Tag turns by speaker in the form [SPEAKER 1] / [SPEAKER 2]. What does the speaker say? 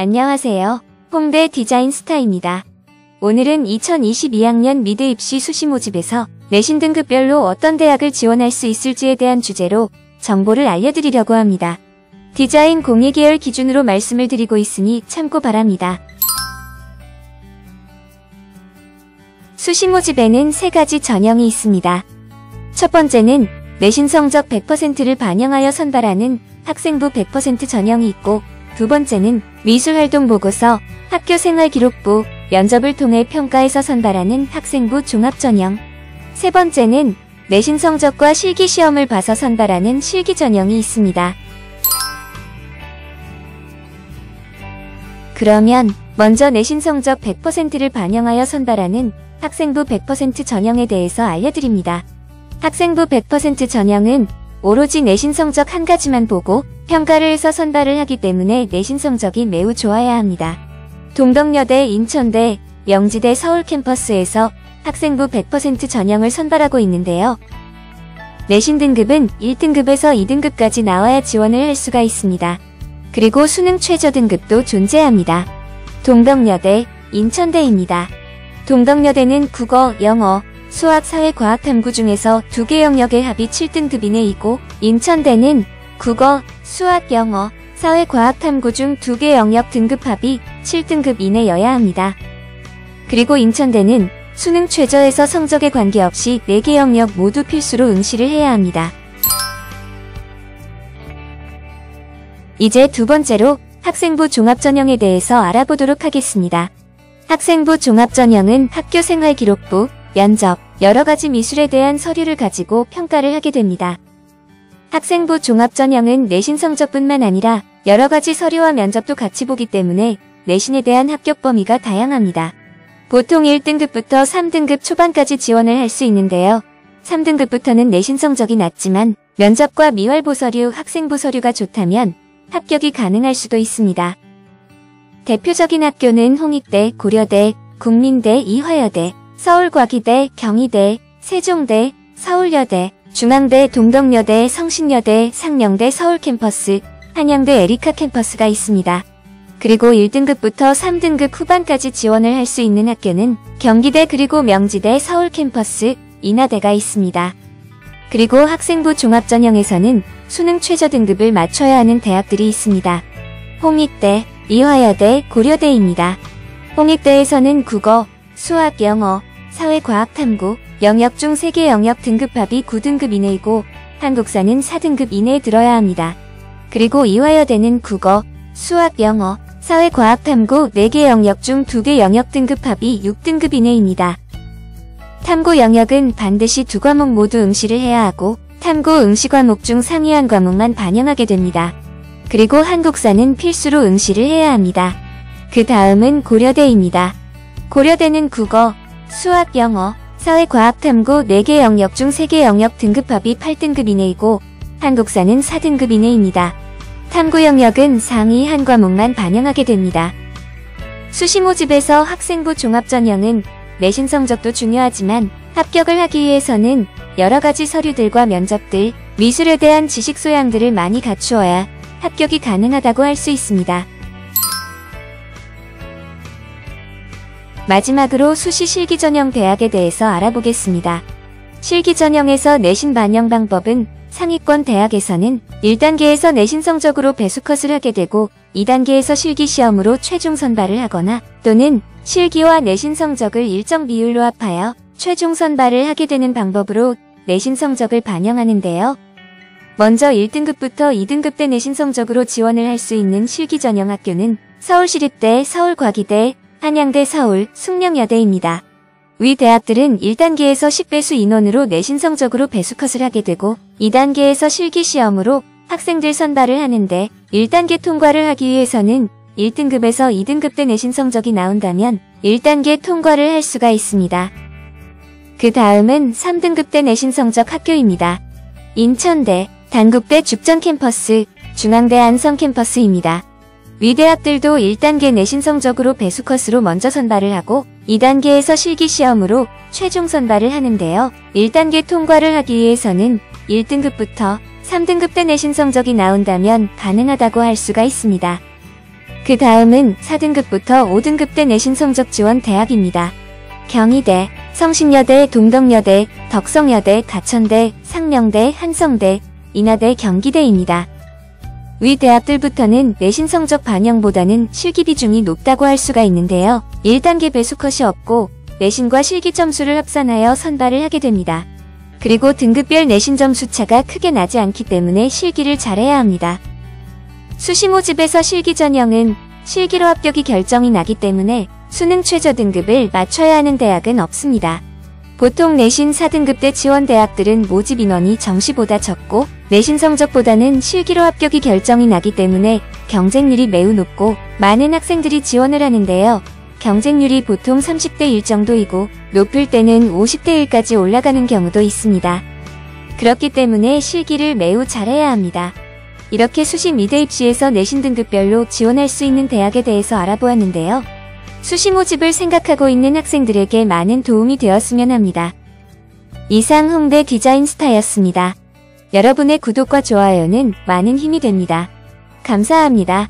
[SPEAKER 1] 안녕하세요. 홍대 디자인스타입니다. 오늘은 2022학년 미대 입시 수시 모집에서 내신 등급별로 어떤 대학을 지원할 수 있을지에 대한 주제로 정보를 알려드리려고 합니다. 디자인 공예 계열 기준으로 말씀을 드리고 있으니 참고 바랍니다. 수시 모집에는 3가지 전형이 있습니다. 첫 번째는 내신 성적 100%를 반영하여 선발하는 학생부 100% 전형이 있고, 두 번째는 미술활동 보고서, 학교생활기록부, 면접을 통해 평가해서 선발하는 학생부 종합 전형. 세 번째는 내신 성적과 실기시험을 봐서 선발하는 실기 전형이 있습니다. 그러면 먼저 내신 성적 100%를 반영하여 선발하는 학생부 100% 전형에 대해서 알려드립니다. 학생부 100% 전형은 오로지 내신 성적 한 가지만 보고 평가를 해서 선발을 하기 때문에 내신 성적이 매우 좋아야 합니다. 동덕여대, 인천대, 명지대 서울 캠퍼스에서 학생부 100% 전형을 선발하고 있는데요. 내신 등급은 1등급에서 2등급까지 나와야 지원을 할 수가 있습니다. 그리고 수능 최저 등급도 존재합니다. 동덕여대, 인천대입니다. 동덕여대는 국어, 영어, 수학, 사회, 과학, 탐구 중에서 2개 영역의 합이 7등급 이내이고, 인천대는 국어, 수학, 영어, 사회, 과학, 탐구 중 2개 영역 등급 합이 7등급 이내여야 합니다. 그리고 인천대는 수능 최저에서 성적에 관계없이 4개 영역 모두 필수로 응시를 해야 합니다. 이제 두 번째로 학생부 종합전형에 대해서 알아보도록 하겠습니다. 학생부 종합전형은 학교생활기록부, 면접, 여러가지 미술에 대한 서류를 가지고 평가를 하게 됩니다. 학생부 종합전형은 내신 성적뿐만 아니라 여러가지 서류와 면접도 같이 보기 때문에 내신에 대한 합격 범위가 다양합니다. 보통 1등급부터 3등급 초반까지 지원을 할 수 있는데요. 3등급부터는 내신 성적이 낮지만 면접과 미활보 서류, 학생부 서류가 좋다면 합격이 가능할 수도 있습니다. 대표적인 학교는 홍익대, 고려대, 국민대, 이화여대, 서울과기대, 경희대, 세종대, 서울여대, 중앙대, 동덕여대, 성신여대, 상명대 서울캠퍼스, 한양대 에리카 캠퍼스가 있습니다. 그리고 1등급부터 3등급 후반까지 지원을 할 수 있는 학교는 경기대 그리고 명지대 서울캠퍼스, 인하대가 있습니다. 그리고 학생부 종합전형에서는 수능 최저 등급을 맞춰야 하는 대학들이 있습니다. 홍익대, 이화여대, 고려대입니다. 홍익대에서는 국어, 수학, 영어, 사회, 과학, 탐구, 영역 중 3개 영역 등급합이 9등급 이내이고 한국사는 4등급 이내에 들어야 합니다. 그리고 이화여대는 국어, 수학, 영어, 사회, 과학, 탐구 4개 영역 중 2개 영역 등급합이 6등급 이내입니다. 탐구 영역은 반드시 2과목 모두 응시를 해야 하고 탐구 응시 과목 중 상위 한 과목만 반영하게 됩니다. 그리고 한국사는 필수로 응시를 해야 합니다. 그 다음은 고려대입니다. 고려대는 국어, 수학, 영어, 사회, 과학, 탐구 4개 영역 중 3개 영역 등급합이 8등급 이내이고 한국사는 4등급 이내입니다. 탐구 영역은 상위 한 과목만 반영하게 됩니다. 수시 모집에서 학생부 종합전형은 내신 성적도 중요하지만 합격을 하기 위해서는 여러가지 서류들과 면접들, 미술에 대한 지식 소양들을 많이 갖추어야 합격이 가능하다고 할 수 있습니다. 마지막으로 수시 실기전형 대학에 대해서 알아보겠습니다. 실기전형에서 내신 반영 방법은 상위권 대학에서는 1단계에서 내신 성적으로 배수컷을 하게 되고 2단계에서 실기시험으로 최종 선발을 하거나 또는 실기와 내신 성적을 일정 비율로 합하여 최종 선발을 하게 되는 방법으로 내신 성적을 반영하는데요. 먼저 1등급부터 2등급 대 내신 성적으로 지원을 할 수 있는 실기전형 학교는 서울시립대, 서울과기대, 한양대 서울, 숙명여대입니다. 위 대학들은 1단계에서 10배수 인원으로 내신 성적으로 배수컷을 하게 되고 2단계에서 실기시험으로 학생들 선발을 하는데 1단계 통과를 하기 위해서는 1등급에서 2등급 대 내신 성적이 나온다면 1단계 통과를 할 수가 있습니다. 그 다음은 3등급 대 내신 성적 학교입니다. 인천대, 단국대 죽전 캠퍼스, 중앙대 안성 캠퍼스입니다. 위 대학들도 1단계 내신 성적으로 배수컷으로 먼저 선발을 하고 2단계에서 실기시험으로 최종 선발을 하는데요. 1단계 통과를 하기 위해서는 1등급부터 3등급 대 내신 성적이 나온다면 가능하다고 할 수가 있습니다. 그 다음은 4등급부터 5등급대 내신 성적 지원 대학입니다. 경희대, 성신여대, 동덕여대, 덕성여대, 가천대, 상명대, 한성대, 인하대, 경기대입니다. 위 대학들부터는 내신 성적 반영보다는 실기 비중이 높다고 할 수가 있는데요. 1단계 배수컷이 없고 내신과 실기 점수를 합산하여 선발을 하게 됩니다. 그리고 등급별 내신 점수 차가 크게 나지 않기 때문에 실기를 잘해야 합니다. 수시 모집에서 실기 전형은 실기로 합격이 결정이 나기 때문에 수능 최저 등급을 맞춰야 하는 대학은 없습니다. 보통 내신 4등급대 지원 대학들은 모집 인원이 정시보다 적고 내신 성적보다는 실기로 합격이 결정이 나기 때문에 경쟁률이 매우 높고 많은 학생들이 지원을 하는데요. 경쟁률이 보통 30대 1 정도이고 높을 때는 50대 1까지 올라가는 경우도 있습니다. 그렇기 때문에 실기를 매우 잘해야 합니다. 이렇게 수시 미대 입시에서 내신 등급별로 지원할 수 있는 대학에 대해서 알아보았는데요. 수시 모집을 생각하고 있는 학생들에게 많은 도움이 되었으면 합니다. 이상 홍대 디자인스타였습니다. 여러분의 구독과 좋아요는 많은 힘이 됩니다. 감사합니다.